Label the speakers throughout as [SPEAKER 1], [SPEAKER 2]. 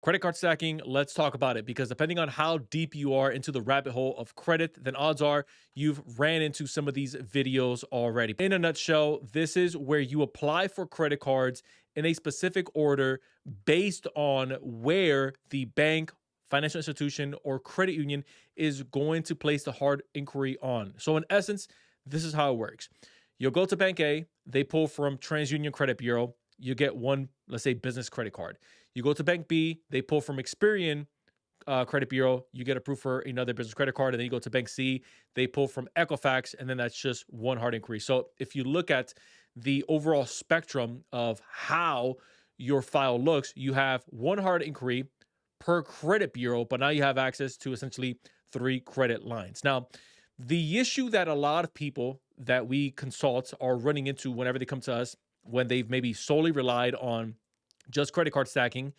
[SPEAKER 1] Credit card stacking, let's talk about it because depending on how deep you are into the rabbit hole of credit, then odds are you've ran into some of these videos already. In a nutshell, this is where you apply for credit cards in a specific order based on where the bank, financial institution, or credit union is going to place the hard inquiry on. So in essence, this is how it works. You'll go to Bank A, they pull from TransUnion Credit Bureau, you get one, let's say, business credit card. You go to Bank B, they pull from Experian Credit Bureau, you get approved for another business credit card. And then you go to Bank C, they pull from Equifax, and then that's just one hard inquiry. So if you look at the overall spectrum of how your file looks, you have one hard inquiry per credit bureau, but now you have access to essentially 3 credit lines. Now, the issue that a lot of people that we consult are running into whenever they come to us, when they've maybe solely relied on just credit card stacking,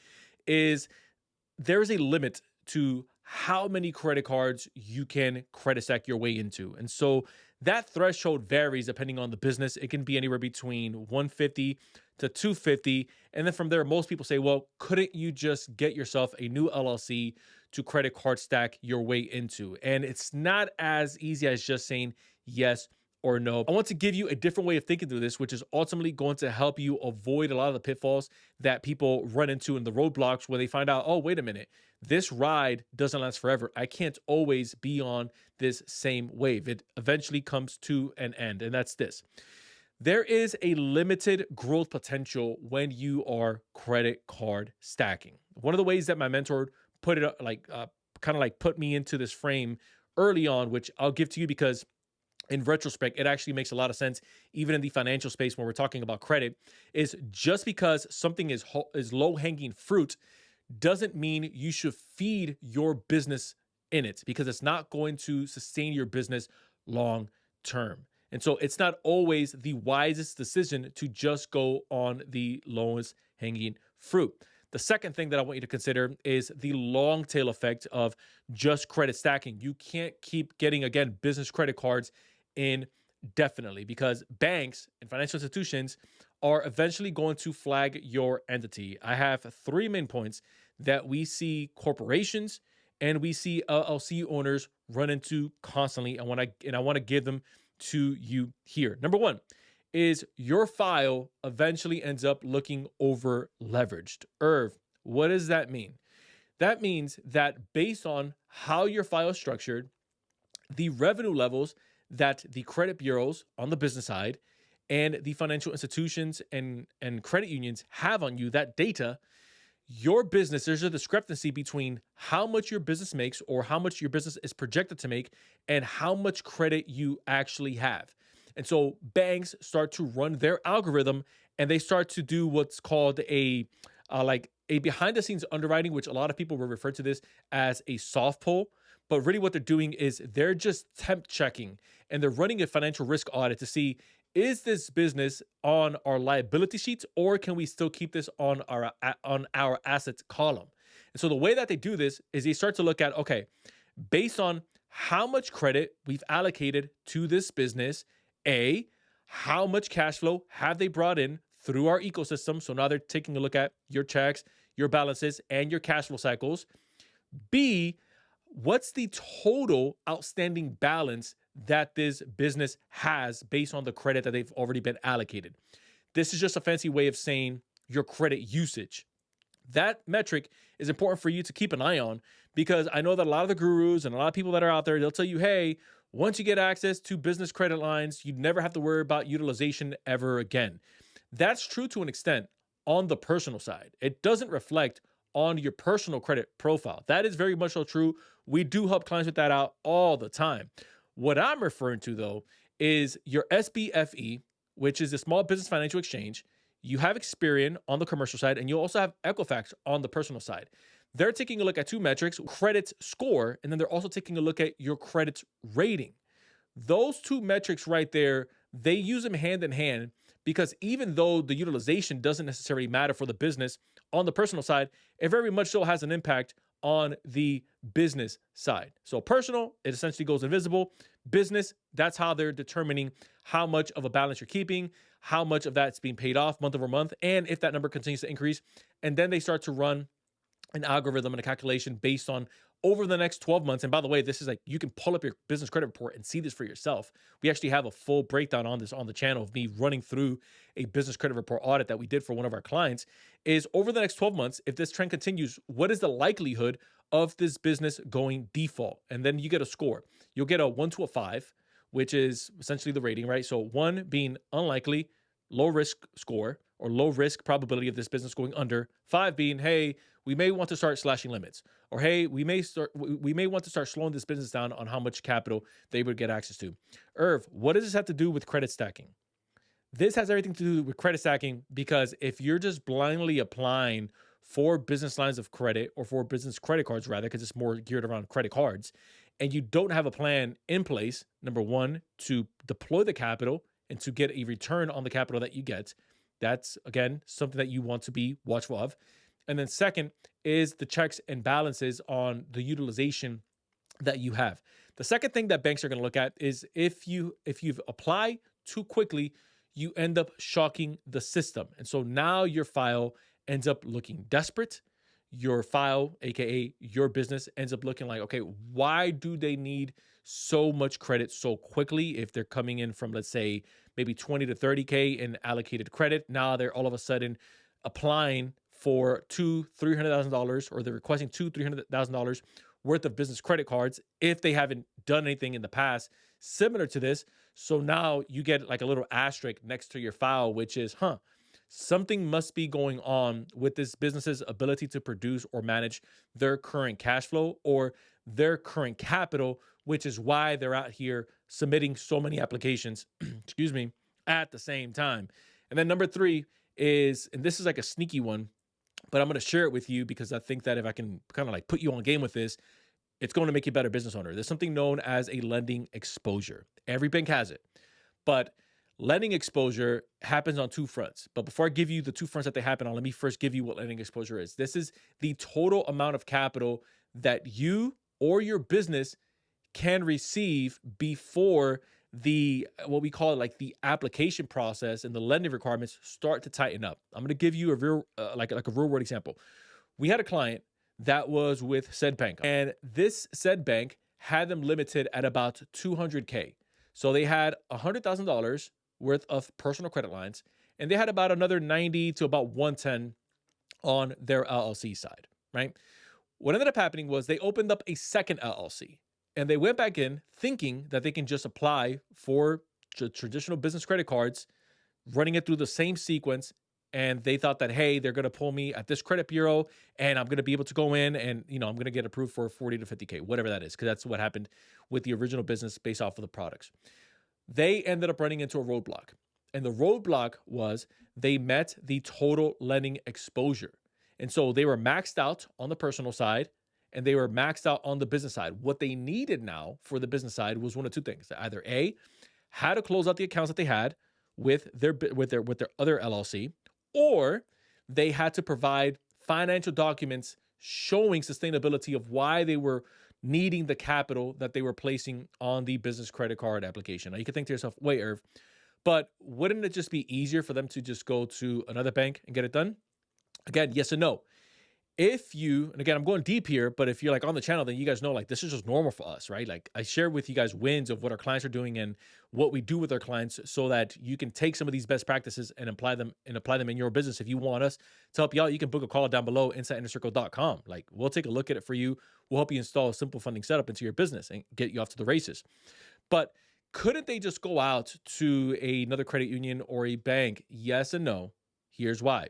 [SPEAKER 1] is there is a limit to how many credit cards you can credit stack your way into. And so that threshold varies depending on the business. It can be anywhere between 150 to 250. And then from there, most people say, well, couldn't you just get yourself a new LLC to credit card stack your way into? And it's not as easy as just saying yes or no. I want to give you a different way of thinking through this, which is ultimately going to help you avoid a lot of the pitfalls that people run into in the roadblocks when they find out, oh, wait a minute, this ride doesn't last forever. I can't always be on this same wave. It eventually comes to an end, and that's this. There is a limited growth potential when you are credit card stacking. One of the ways that my mentor put it put me into this frame early on, which I'll give to you because in retrospect, it actually makes a lot of sense, even in the financial space when we're talking about credit, is just because something is low-hanging fruit doesn't mean you should feed your business in it, because it's not going to sustain your business long term. And so it's not always the wisest decision to just go on the lowest hanging fruit. The second thing that I want you to consider is the long tail effect of just credit stacking. You can't keep getting, again, business credit cards indefinitely, because banks and financial institutions are eventually going to flag your entity. I have 3 main points that we see corporations and we see LLC owners run into constantly. I want to give them to you here. Number 1 is your file eventually ends up looking over leveraged. Irv, what does that mean? That means that based on how your file is structured, the revenue levels that the credit bureaus on the business side and the financial institutions and credit unions have on you, that data, your business, there's a discrepancy between how much your business makes or how much your business is projected to make and how much credit you actually have. And so banks start to run their algorithm and they start to do what's called a behind the scenes underwriting, which a lot of people will refer to this as a soft pull. But really what they're doing is they're just temp checking and they're running a financial risk audit to see, is this business on our liability sheets or can we still keep this on our assets column? And so the way that they do this is they start to look at, okay, based on how much credit we've allocated to this business, A, how much cash flow have they brought in through our ecosystem? So now they're taking a look at your checks, your balances, and your cash flow cycles. B, what's the total outstanding balance that this business has based on the credit that they've already been allocated? This is just a fancy way of saying your credit usage. That metric is important for you to keep an eye on, because I know that a lot of the gurus and a lot of people that are out there, they'll tell you, hey, once you get access to business credit lines, you never have to worry about utilization ever again. That's true to an extent on the personal side. It doesn't reflect on your personal credit profile. That is very much so true. We do help clients with that out all the time. What I'm referring to, though, is your SBFE, which is the Small Business Financial Exchange. You have Experian on the commercial side, and you also have Equifax on the personal side. They're taking a look at 2 metrics, credit score, and then they're also taking a look at your credit rating. Those 2 metrics right there, they use them hand in hand, because even though the utilization doesn't necessarily matter for the business, on the personal side, it very much so has an impact on the business side. So personal, it essentially goes invisible. Business, that's how they're determining how much of a balance you're keeping, how much of that's being paid off month over month, and if that number continues to increase. And then they start to run an algorithm and a calculation based on over the next 12 months. And by the way, this is like, you can pull up your business credit report and see this for yourself. We actually have a full breakdown on this on the channel of me running through a business credit report audit that we did for one of our clients. Is over the next 12 months, if this trend continues, what is the likelihood of this business going default? And then you get a score. You'll get a 1 to a 5, which is essentially the rating, right? So 1 being unlikely, low risk score, or low risk probability of this business going under. 5 being, hey, we may want to start slashing limits, or hey, we may want to start slowing this business down on how much capital they would get access to. Irv, what does this have to do with credit stacking? This has everything to do with credit stacking, because if you're just blindly applying for business lines of credit, or for business credit cards rather, because it's more geared around credit cards, and you don't have a plan in place, number one, to deploy the capital and to get a return on the capital that you get, that's, again, something that you want to be watchful of. And then second is the checks and balances on the utilization that you have. The second thing that banks are going to look at is if you've applied too quickly, you end up shocking the system. And so now your file ends up looking desperate. Your file, aka your business, ends up looking like, okay, why do they need so much credit so quickly? If they're coming in from, let's say, maybe 20 to 30K in allocated credit, now they're all of a sudden applying for $300,000, or they're requesting $300,000 worth of business credit cards if they haven't done anything in the past similar to this. So now you get like a little asterisk next to your file, which is, something must be going on with this business's ability to produce or manage their current cash flow or their current capital, which is why they're out here submitting so many applications, excuse me, at the same time. And then number 3 is, and this is like a sneaky one, but I'm going to share it with you because I think that if I can kind of like put you on game with this, it's going to make you a better business owner. There's something known as a lending exposure. Every bank has it, but lending exposure happens on 2 fronts. But before I give you the 2 fronts that they happen on, let me first give you what lending exposure is. This is the total amount of capital that you or your business can receive before the, what we call it, like the application process and the lending requirements start to tighten up. I'm going to give you a real, like a real world example. We had a client that was with said bank, and this said bank had them limited at about 200K. So they had $100,000 worth of personal credit lines, and they had about another 90 to about 110 on their LLC side, right? What ended up happening was they opened up a second LLC, and they went back in thinking that they can just apply for traditional business credit cards, running it through the same sequence. And they thought that, hey, they're going to pull me at this credit bureau and I'm going to be able to go in and, I'm going to get approved for 40 to 50K, whatever that is, because that's what happened with the original business based off of the products. They ended up running into a roadblock. And the roadblock was they met the total lending exposure. And so they were maxed out on the personal side and they were maxed out on the business side. What they needed now for the business side was one of 2 things. Either A, how to close out the accounts that they had with their other LLC, or they had to provide financial documents showing sustainability of why they were needing the capital that they were placing on the business credit card application. Now you could think to yourself, wait, Irv, but wouldn't it just be easier for them to just go to another bank and get it done? Again, yes and no. If you, and again, I'm going deep here, but if you're like on the channel, then you guys know like this is just normal for us, right? Like I share with you guys wins of what our clients are doing and what we do with our clients so that you can take some of these best practices and apply them in your business. If you want us to help you out, you can book a call down below, insideinnercircle.com. Like we'll take a look at it for you. We'll help you install a simple funding setup into your business and get you off to the races. But couldn't they just go out to another credit union or a bank? Yes and no. Here's why.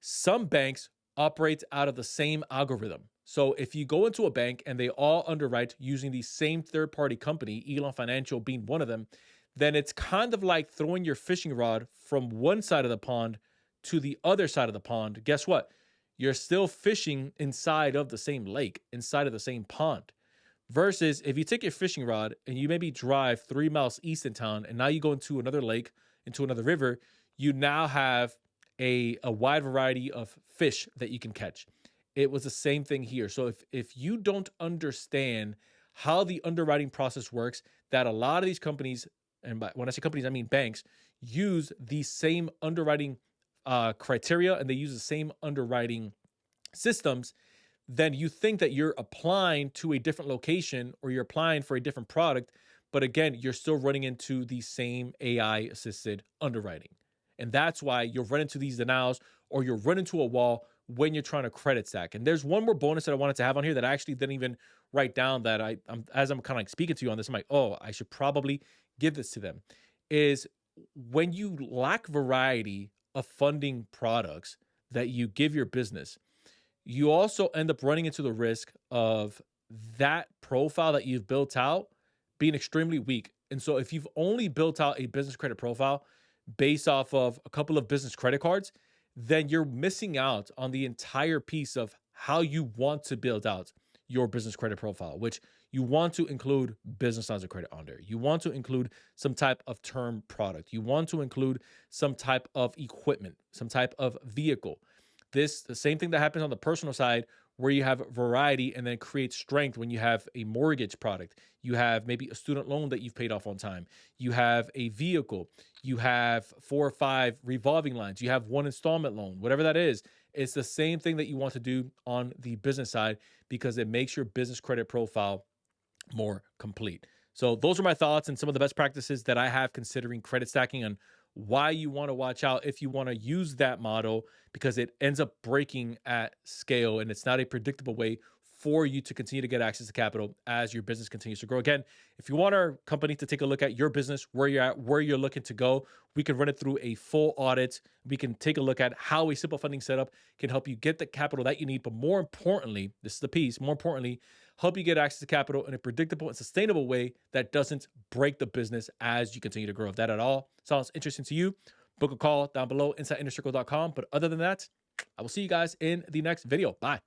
[SPEAKER 1] Some banks operate out of the same algorithm. So if you go into a bank and they all underwrite using the same third-party company, Elon Financial being one of them, then it's kind of like throwing your fishing rod from one side of the pond to the other side of the pond. Guess what? You're still fishing inside of the same lake, inside of the same pond. Versus if you take your fishing rod and you maybe drive 3 miles east in town and now you go into another lake, into another river, you now have a wide variety of fish that you can catch. It was the same thing here. So if you don't understand how the underwriting process works, that a lot of these companies, and when I say companies, I mean banks, use the same underwriting criteria and they use the same underwriting systems, then you think that you're applying to a different location or you're applying for a different product. But again, you're still running into the same AI assisted underwriting. And that's why you'll run into these denials or you'll run into a wall when you're trying to credit stack. And there's one more bonus that I wanted to have on here that I actually didn't even write down that as I'm kind of like speaking to you on this, I'm like, oh, I should probably give this to them. Is when you lack variety of funding products that you give your business, you also end up running into the risk of that profile that you've built out being extremely weak. And so if you've only built out a business credit profile based off of a couple of business credit cards, then you're missing out on the entire piece of how you want to build out your business credit profile, which you want to include business lines of credit under. You want to include some type of term product. You want to include some type of equipment, some type of vehicle. The same thing that happens on the personal side where you have variety and then create strength when you have a mortgage product. You have maybe a student loan that you've paid off on time. You have a vehicle. You have 4 or 5 revolving lines. You have one installment loan, whatever that is. It's the same thing that you want to do on the business side because it makes your business credit profile more complete. So those are my thoughts and some of the best practices that I have considering credit stacking and why you want to watch out if you want to use that model because it ends up breaking at scale and it's not a predictable way for you to continue to get access to capital as your business continues to grow. Again, if you want our company to take a look at your business, where you're at, where you're looking to go, we can run it through a full audit. We can take a look at how a simple funding setup can help you get the capital that you need. But more importantly, this is the piece, more importantly, help you get access to capital in a predictable and sustainable way that doesn't break the business as you continue to grow. If that at all sounds interesting to you, book a call down below, insideinnercircle.com. But other than that, I will see you guys in the next video. Bye.